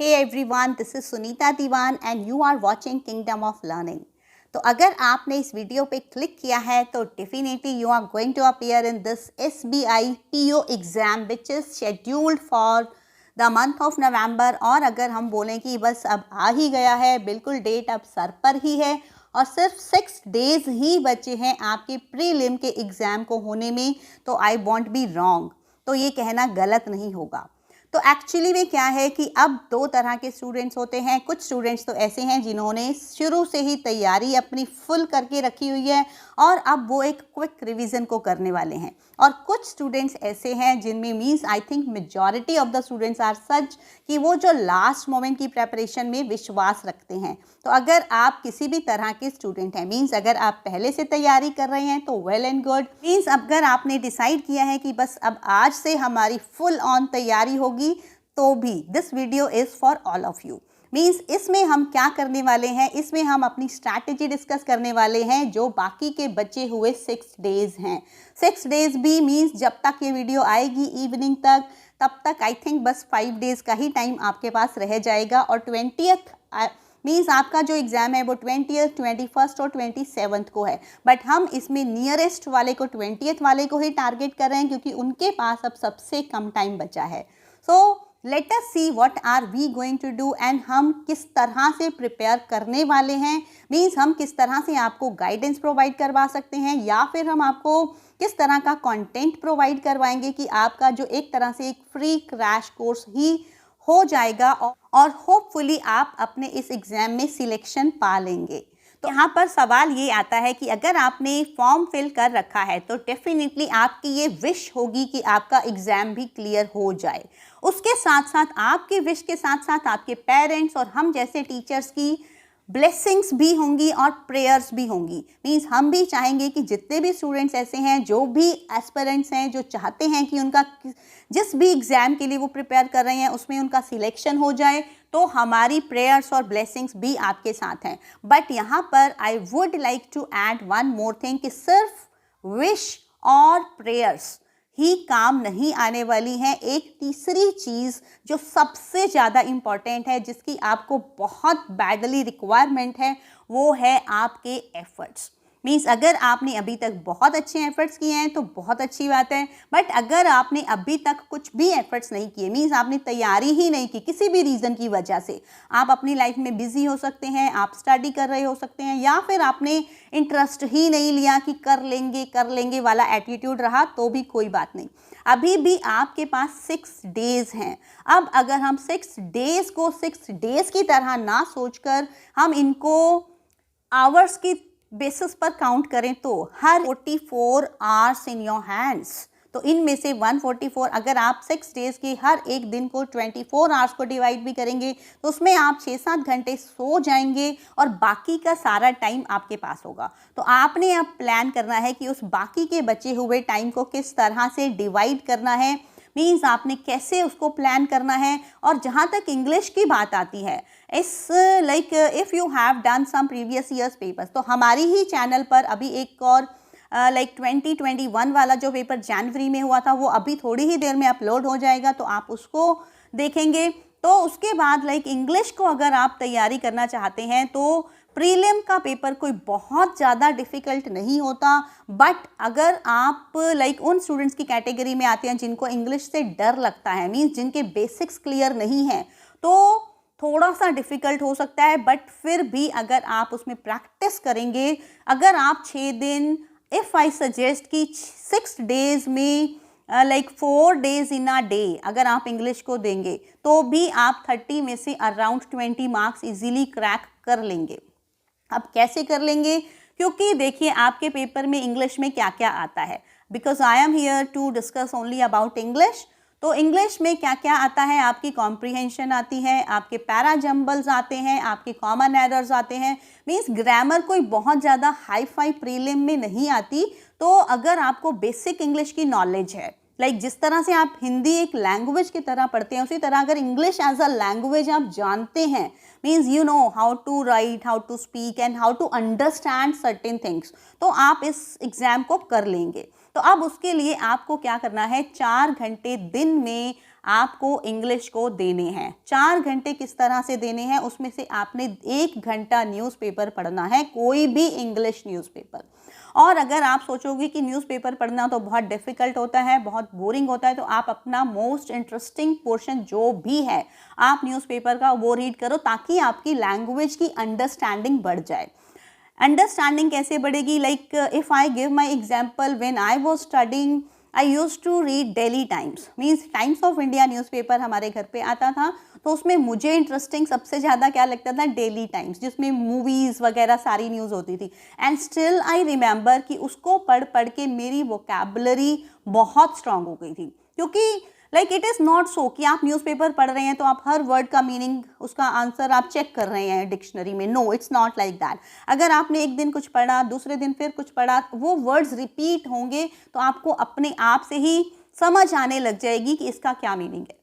Hey everyone, this is Sunita Diwan and you are watching Kingdom of Learning. तो अगर आपने इस video पे क्लिक किया है तो definitely you are going to appear in this SBI PO exam which is scheduled for the month of November. और अगर हम बोलें कि बस अब आ ही गया है, बिल्कुल डेट अब सर पर ही है और सिर्फ 6 डेज़ ही बचे हैं आपके प्रीलिम के एग्ज़ाम को होने में, तो आई वॉन्ट बी रॉन्ग, तो ये कहना गलत नहीं होगा। तो एक्चुअली में क्या है कि अब 2 तरह के स्टूडेंट्स होते हैं। कुछ स्टूडेंट्स तो ऐसे हैं जिन्होंने शुरू से ही तैयारी अपनी फुल करके रखी हुई है और अब वो एक क्विक रिवीजन को करने वाले हैं, और कुछ स्टूडेंट्स ऐसे हैं जिनमें means I think majority of the students are such कि वो जो लास्ट मोमेंट की प्रेपरेशन में विश्वास रखते हैं। तो अगर आप किसी भी तरह के स्टूडेंट हैं, मीन्स अगर आप पहले से तैयारी कर रहे हैं तो वेल एंड गुड। मीन्स अगर आपने डिसाइड किया है कि बस अब आज से हमारी फुल ऑन तैयारी होगी, तो भी this video is for all of you. Means इसमें हम क्या करने वाले हैं, इसमें हम अपनी स्ट्रैटेजी डिस्कस करने वाले हैं जो बाकी के बचे हुए 6 डेज़ हैं। 6 डेज़ भी मीन्स जब तक ये वीडियो आएगी इवनिंग तक, तब तक आई थिंक बस 5 डेज़ का ही टाइम आपके पास रह जाएगा। और 20th मीन्स आपका जो एग्ज़ाम है वो 20th, 21st और 27th को है, बट हम इसमें नियरेस्ट वाले को 20th वाले को ही टारगेट कर रहे हैं क्योंकि उनके पास अब सबसे कम टाइम बचा है। So let us see what are we going to do and हम किस तरह से प्रिपेयर करने वाले हैं। मीन्स हम किस तरह से आपको गाइडेंस प्रोवाइड करवा सकते हैं या फिर हम आपको किस तरह का कंटेंट प्रोवाइड करवाएंगे कि आपका जो एक तरह से एक फ्री क्रैश कोर्स ही हो जाएगा और होपफुली आप अपने इस एग्ज़ाम में सिलेक्शन पा लेंगे। तो यहाँ पर सवाल ये आता है कि अगर आपने फॉर्म फिल कर रखा है तो डेफिनेटली आपकी ये विश होगी कि आपका एग्ज़ाम भी क्लियर हो जाए। उसके साथ साथ आपके विश के साथ साथ आपके पेरेंट्स और हम जैसे टीचर्स की ब्लेसिंग्स भी होंगी और प्रेयर्स भी होंगी। मीन्स हम भी चाहेंगे कि जितने भी स्टूडेंट्स ऐसे हैं, जो भी एस्पिरेंट्स हैं, जो चाहते हैं कि उनका जिस भी एग्ज़ाम के लिए वो प्रिपेयर कर रहे हैं उसमें उनका सिलेक्शन हो जाए, तो हमारी प्रेयर्स और ब्लेसिंग्स भी आपके साथ हैं। बट यहाँ पर I would like to add one more thing कि सिर्फ विश और प्रेयर्स ही काम नहीं आने वाली हैं। एक तीसरी चीज़ जो सबसे ज़्यादा इम्पॉर्टेंट है, जिसकी आपको बहुत बैडली रिक्वायरमेंट है, वो है आपके एफर्ट्स। मीन्स अगर आपने अभी तक बहुत अच्छे एफर्ट्स किए हैं तो बहुत अच्छी बात है, बट अगर आपने अभी तक कुछ भी एफर्ट्स नहीं किए, मीन्स आपने तैयारी ही नहीं की किसी भी रीज़न की वजह से, आप अपनी लाइफ में बिजी हो सकते हैं, आप स्टडी कर रहे हो सकते हैं, या फिर आपने इंटरेस्ट ही नहीं लिया कि कर लेंगे वाला एटीट्यूड रहा, तो भी कोई बात नहीं। अभी भी आपके पास 6 डेज़ हैं। अब अगर हम 6 डेज़ को 6 डेज़ की तरह ना सोचकर हम इनको आवर्स की बेसिस पर काउंट करें तो हर 44 आवर्स इन योर हैंड्स, तो इनमें से 144 अगर आप 6 डेज़ के हर एक दिन को 24 आवर्स को डिवाइड भी करेंगे तो उसमें आप 6-7 घंटे सो जाएंगे और बाकी का सारा टाइम आपके पास होगा। तो आपने अब प्लान करना है कि उस बाकी के बचे हुए टाइम को किस तरह से डिवाइड करना है, मीन्स आपने कैसे उसको प्लान करना है। और जहाँ तक इंग्लिश की बात आती है, इस like if you have done some previous years papers, तो हमारी ही चैनल पर अभी एक और लाइक 2021 वाला जो पेपर जनवरी में हुआ था वो अभी थोड़ी ही देर में अपलोड हो जाएगा, तो आप उसको देखेंगे। तो उसके बाद लाइक इंग्लिश को अगर आप तैयारी करना चाहते हैं तो प्रीलिम का पेपर कोई बहुत ज़्यादा डिफ़िकल्ट नहीं होता, बट अगर आप लाइक उन स्टूडेंट्स की कैटेगरी में आते हैं जिनको इंग्लिश से डर लगता है, मीन्स जिनके बेसिक्स क्लियर नहीं हैं, तो थोड़ा सा डिफ़िकल्ट हो सकता है। बट फिर भी अगर आप उसमें प्रैक्टिस करेंगे, अगर आप 6 दिन, इफ़ आई सजेस्ट कि 6 डेज़ में like 4 days in a day अगर आप इंग्लिश को देंगे तो भी आप 30 में से अराउंड 20 मार्क्स इजीली क्रैक कर लेंगे। अब कैसे कर लेंगे, क्योंकि देखिए आपके पेपर में इंग्लिश में क्या क्या आता है, because I am here to discuss only about English. तो इंग्लिश में क्या क्या आता है, आपकी कॉम्प्रीहेंशन आती है, आपके पैरा जम्बल्स आते हैं, आपके कॉमन एरर्स आते हैं। मीन्स ग्रामर कोई बहुत ज़्यादा हाई फाई प्रीलिम में नहीं आती। तो अगर आपको बेसिक इंग्लिश की नॉलेज है, लाइक जिस तरह से आप हिंदी एक लैंग्वेज की तरह पढ़ते हैं, उसी तरह अगर इंग्लिश एज अ लैंग्वेज आप जानते हैं, means you know how to write, how to speak and how to understand certain things, तो आप इस एग्ज़ाम को कर लेंगे। तो अब उसके लिए आपको क्या करना है, 4 घंटे दिन में आपको इंग्लिश को देने हैं। 4 घंटे किस तरह से देने हैं, उसमें से आपने 1 घंटा न्यूज़पेपर पढ़ना है, कोई भी इंग्लिश न्यूज़पेपर। और अगर आप सोचोगे कि न्यूज़पेपर पढ़ना तो बहुत डिफ़िकल्ट होता है, बहुत बोरिंग होता है, तो आप अपना मोस्ट इंटरेस्टिंग पोर्शन जो भी है आप न्यूज़पेपर का वो रीड करो, ताकि आपकी लैंग्वेज की अंडरस्टैंडिंग बढ़ जाए। अंडरस्टैंडिंग कैसे बढ़ेगी? Like if I give my example, when I was studying I use to read daily Times, means Times of India newspaper हमारे घर पे आता था, तो उसमें मुझे इंटरेस्टिंग सबसे ज़्यादा क्या लगता था? डेली टाइम्स, जिसमें मूवीज़ वगैरह सारी न्यूज़ होती थी। एंड स्टिल आई रिमेंबर कि उसको पढ़ पढ़ के मेरी वोकैबुलरी बहुत स्ट्रांग हो गई थी, क्योंकि like it is not so कि आप न्यूज़पेपर पढ़ रहे हैं तो आप हर वर्ड का मीनिंग, उसका आंसर आप चेक कर रहे हैं डिक्शनरी में। No, it's not like that. अगर आपने एक दिन कुछ पढ़ा, दूसरे दिन फिर कुछ पढ़ा, वो वर्ड्स रिपीट होंगे तो आपको अपने आप से ही समझ आने लग जाएगी कि इसका क्या मीनिंग है।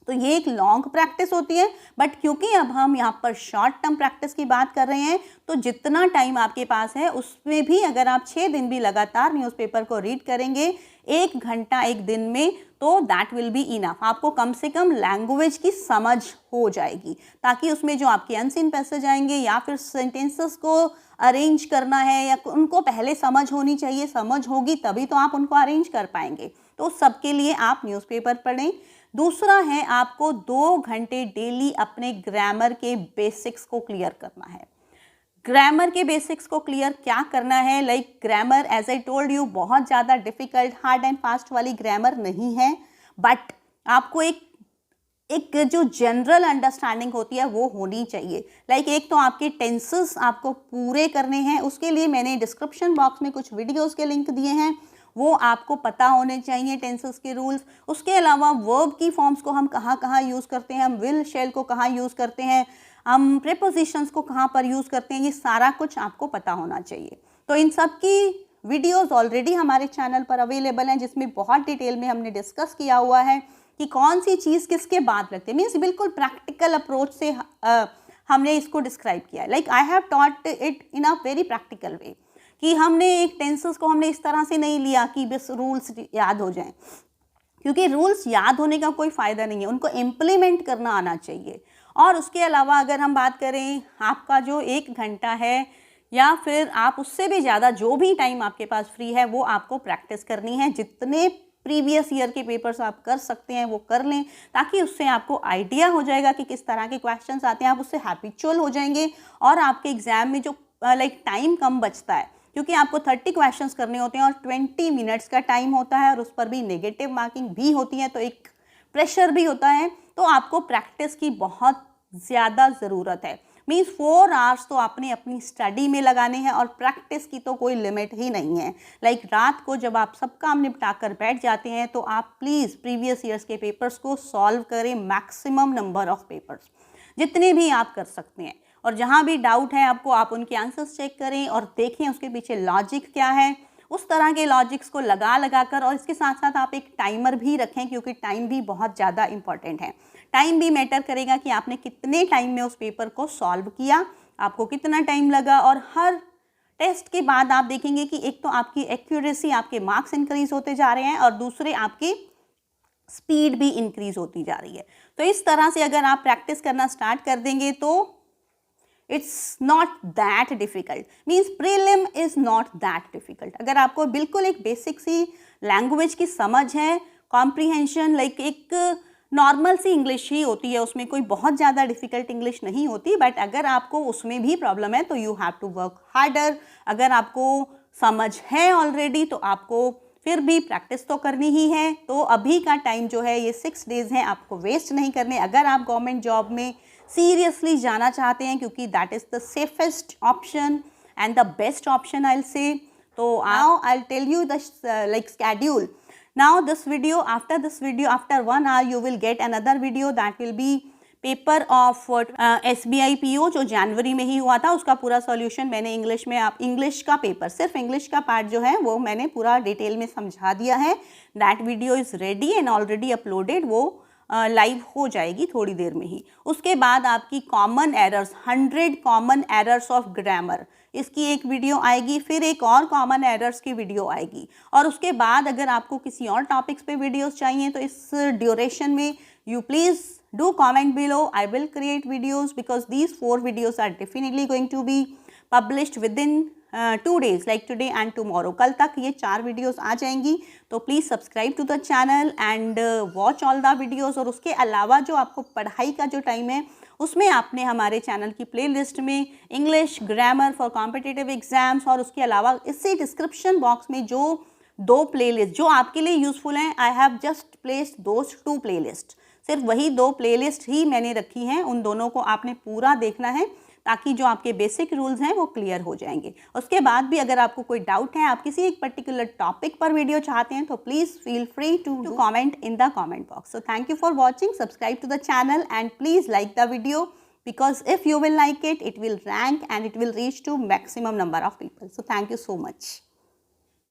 तो ये एक लॉन्ग प्रैक्टिस होती है, बट क्योंकि अब हम यहाँ पर शॉर्ट टर्म प्रैक्टिस की बात कर रहे हैं, तो जितना टाइम आपके पास है उसमें भी अगर आप 6 दिन भी लगातार न्यूज़पेपर को रीड करेंगे 1 घंटा एक दिन में, तो दैट विल बी इनफ। आपको कम से कम लैंग्वेज की समझ हो जाएगी, ताकि उसमें जो आपके अनसीन पैसेज आएंगे या फिर सेंटेंसेस को अरेंज करना है या उनको पहले समझ होनी चाहिए, समझ होगी तभी तो आप उनको अरेंज कर पाएंगे। तो सबके लिए आप न्यूज़पेपर पढ़ें। दूसरा है, आपको 2 घंटे डेली अपने ग्रामर के बेसिक्स को क्लियर करना है। ग्रामर के बेसिक्स को क्लियर क्या करना है? Like grammar, as I told you, बहुत ज़्यादा डिफ़िकल्ट हार्ड एंड फास्ट वाली ग्रामर नहीं है, बट आपको एक जो जनरल अंडरस्टैंडिंग होती है वो होनी चाहिए। लाइक एक तो आपके टेंसेस आपको पूरे करने हैं, उसके लिए मैंने डिस्क्रिप्शन बॉक्स में कुछ वीडियोस के लिंक दिए हैं, वो आपको पता होने चाहिए टेंसेस के रूल्स। उसके अलावा वर्ब की फॉर्म्स को हम कहाँ कहाँ यूज़ करते हैं, हम विल शेल को कहाँ यूज़ करते हैं, हम प्रीपोजिशंस को कहाँ पर यूज़ करते हैं, ये सारा कुछ आपको पता होना चाहिए। तो इन सब की वीडियोस ऑलरेडी हमारे चैनल पर अवेलेबल हैं, जिसमें बहुत डिटेल में हमने डिस्कस किया हुआ है कि कौन सी चीज़ किसके बाद लगती है। मीन्स बिल्कुल प्रैक्टिकल अप्रोच से हमने इसको डिस्क्राइब किया है। Like I have taught it in a very practical way, कि हमने एक टेंसेस को हमने इस तरह से नहीं लिया कि बस रूल्स याद हो जाएं, क्योंकि रूल्स याद होने का कोई फ़ायदा नहीं है, उनको इम्प्लीमेंट करना आना चाहिए। और उसके अलावा अगर हम बात करें, आपका जो 1 घंटा है या फिर आप उससे भी ज़्यादा जो भी टाइम आपके पास फ्री है, वो आपको प्रैक्टिस करनी है। जितने प्रीवियस ईयर के पेपर्स आप कर सकते हैं वो कर लें, ताकि उससे आपको आइडिया हो जाएगा कि किस तरह के क्वेश्चंस आते हैं, आप उससे हैबिचुअल हो जाएंगे और आपके एग्जाम में जो लाइक टाइम कम बचता है, क्योंकि आपको 30 क्वेश्चंस करने होते हैं और 20 मिनट्स का टाइम होता है और उस पर भी नेगेटिव मार्किंग भी होती है, तो एक प्रेशर भी होता है। तो आपको प्रैक्टिस की बहुत ज़्यादा ज़रूरत है। मीन्स 4 आवर्स तो आपने अपनी स्टडी में लगाने हैं और प्रैक्टिस की तो कोई लिमिट ही नहीं है। लाइक रात को जब आप सब काम निपटा कर बैठ जाते हैं तो आप प्लीज़ प्रीवियस ईयर्स के पेपर्स को सॉल्व करें, मैक्सिमम नंबर ऑफ पेपर्स जितने भी आप कर सकते हैं। और जहाँ भी डाउट है आपको, आप उनके आंसर्स चेक करें और देखें उसके पीछे लॉजिक क्या है। उस तरह के लॉजिक्स को लगा कर, और इसके साथ साथ आप एक टाइमर भी रखें, क्योंकि टाइम भी बहुत ज़्यादा इंपॉर्टेंट है। टाइम भी मैटर करेगा कि आपने कितने टाइम में उस पेपर को सॉल्व किया, आपको कितना टाइम लगा। और हर टेस्ट के बाद आप देखेंगे कि एक तो आपकी एक्यूरेसी, आपके मार्क्स इंक्रीज होते जा रहे हैं और दूसरे आपकी स्पीड भी इंक्रीज होती जा रही है। तो इस तरह से अगर आप प्रैक्टिस करना स्टार्ट कर देंगे तो it's not that difficult. Means prelim is not that difficult. अगर आपको बिल्कुल एक बेसिक सी लैंग्वेज की समझ है, कॉम्प्रीहेंशन, लाइक एक नॉर्मल सी इंग्लिश ही होती है, उसमें कोई बहुत ज़्यादा डिफ़िकल्ट इंग्लिश नहीं होती, बट अगर आपको उसमें भी प्रॉब्लम है तो you have to work harder. अगर आपको समझ है ऑलरेडी तो आपको फिर भी प्रैक्टिस तो करनी ही है। तो अभी का टाइम जो है, ये 6 डेज़ हैं, आपको वेस्ट नहीं करने। अगर आप गवर्नमेंट जॉब में सीरियसली जाना चाहते हैं, क्योंकि that is the safest option and the best option I will say. तो now I will tell you the like schedule. Now this video, after 1 hour you will get another video that will be paper of SBI PO जो जनवरी में ही हुआ था, उसका पूरा solution मैंने English में, आप इंग्लिश का पेपर, सिर्फ इंग्लिश का पार्ट जो है वो मैंने पूरा डिटेल में समझा दिया है। That video is ready and already uploaded. वो लाइव हो जाएगी थोड़ी देर में ही। उसके बाद आपकी common errors 100 common errors of grammar, इसकी एक वीडियो आएगी, फिर एक और कॉमन एरर्स की वीडियो आएगी। और उसके बाद अगर आपको किसी और टॉपिक्स पे वीडियोस चाहिए तो इस ड्यूरेशन में you please do comment below. I will create videos because these 4 videos are definitely going to be published within 2 days like today and tomorrow. कल तक ये 4 वीडियोस आ जाएंगी। तो please subscribe to the channel and watch all the videos. और उसके अलावा जो आपको पढ़ाई का जो टाइम है उसमें आपने हमारे चैनल की प्लेलिस्ट में English grammar for competitive exams और उसके अलावा इसी डिस्क्रिप्शन बॉक्स में जो 2 प्लेलिस्ट जो आपके लिए यूज़फुल हैं, I have just placed those 2 playlist. सिर्फ वही 2 प्लेलिस्ट ही मैंने रखी हैं, उन दोनों को आपने पूरा देखना है ताकि जो आपके बेसिक रूल्स हैं वो क्लियर हो जाएंगे। उसके बाद भी अगर आपको कोई डाउट है, आप किसी एक पर्टिकुलर टॉपिक पर वीडियो चाहते हैं तो please feel free to comment in the comment box. So thank you for watching, subscribe to the channel and please like the video because if you will like it, it will rank and it will reach to maximum number of people. So thank you so much.